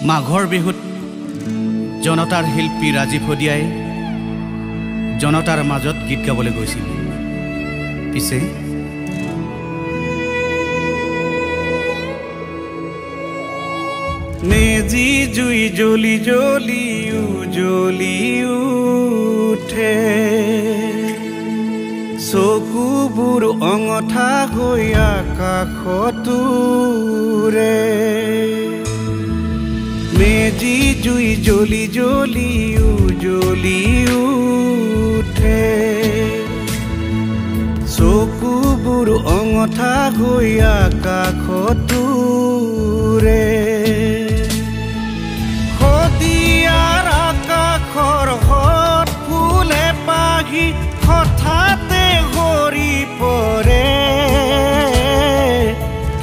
মাঘৰ বিহুত জনতাৰ শিল্পী ৰাজীৱ শদিয়াই জনতাৰ মাজত গীত গাবলৈ গৈছিল। পিছে মেজি জুই জ্বলি জ্বলি জ্বলি উঠে, চকুবোৰ অঙঠা হৈ আকাশতোৰে। মেজি জুই জ্বলি জ্বলি জ্বলি উঠে, চকুবোৰ অঙঠা হৈ আকাশতোৰে। শদিয়াৰ আকাশৰ হত ফুলে পাহি হঠাতে সৰি পৰে।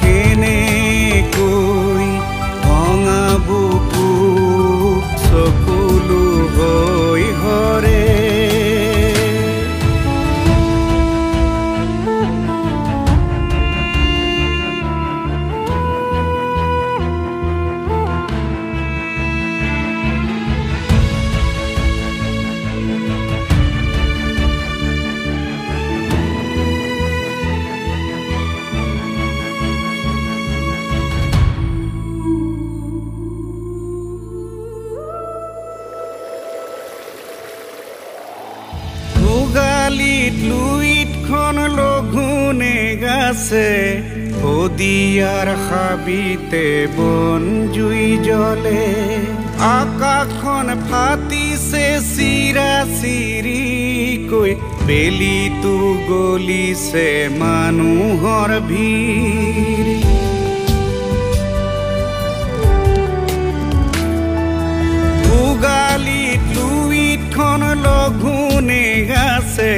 কেনেকৈ ভঙা বুকু চকুলো হৈ হৰে। ভোগালীত লুইতখন লঘোনে গাছে, শদিয়াৰ হাবিতে বন জুই জ্বলে। আকাশখন ফাটিছে চিৰা চিৰিকৈ, বেলিটো গলিছে মানুহৰ ভিৰ। ভোগালীত লুইতখন লঘোনে গাছে,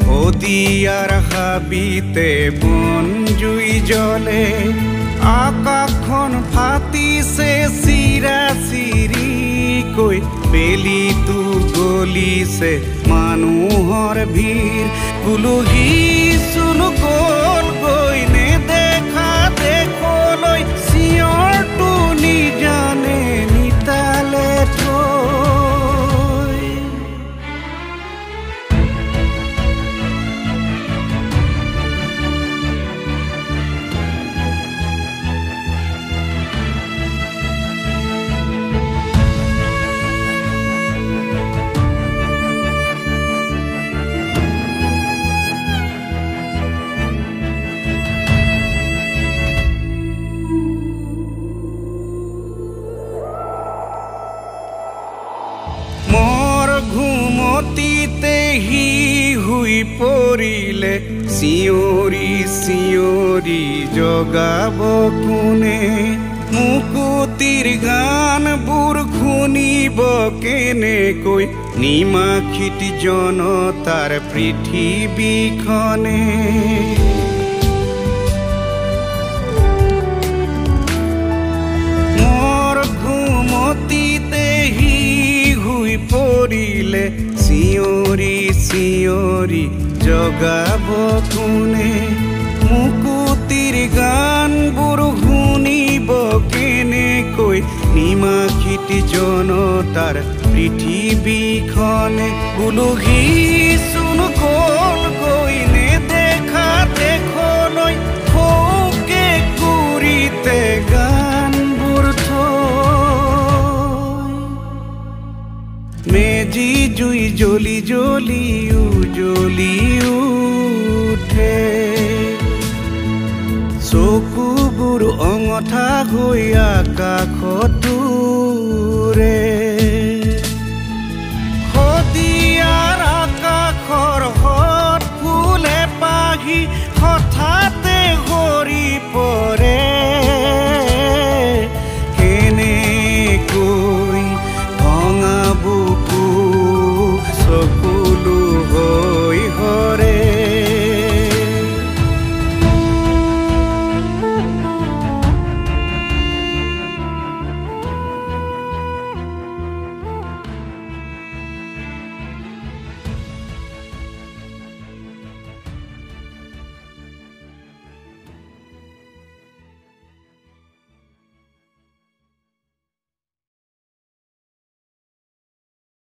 শদিয়াৰ হাবিতে বন জুই জ্বলে। আকাশখন ফাটিছে চিৰা চিৰিকৈ, বেলিটো গলিছে মানুহৰ ভিৰ। উলুহি চুনু গ'ল গৈ নেদেখা দেশলৈ, চিঞৰটো নিজানে নিতালে থৈ। ঘুমতিতে হি হুই পৰিলে, চিঞৰি চিঞৰি জগাব কোনে। মুকুতিৰ গানবোৰ শুনিব কেনেকৈ, নিমাখিত জনতাৰ পৃথিৱীখনে। মোৰ ঘুমতিতে হি হুই পৰিলে, চিঞৰি চিঞৰি জগাব কোনে। মুকুতিৰ গানবোৰ শুনিব কেনেকৈ, নিমাখিত জনতাৰ পৃথিৱীখনে। উলুহি চুনু গ'ল গৈ নেদেখা দেশলৈ, সৌকে কুৰিতে গানবোৰ থৈ। মেজি জুই জ্বলি জ্বলি জ্বলি উঠে, চকুবোৰ অঙঠা হৈ আকাশতোৰে। শদিয়াৰ আকাশৰ হত ফুলে পাহি হঠাতে সৰি পৰে।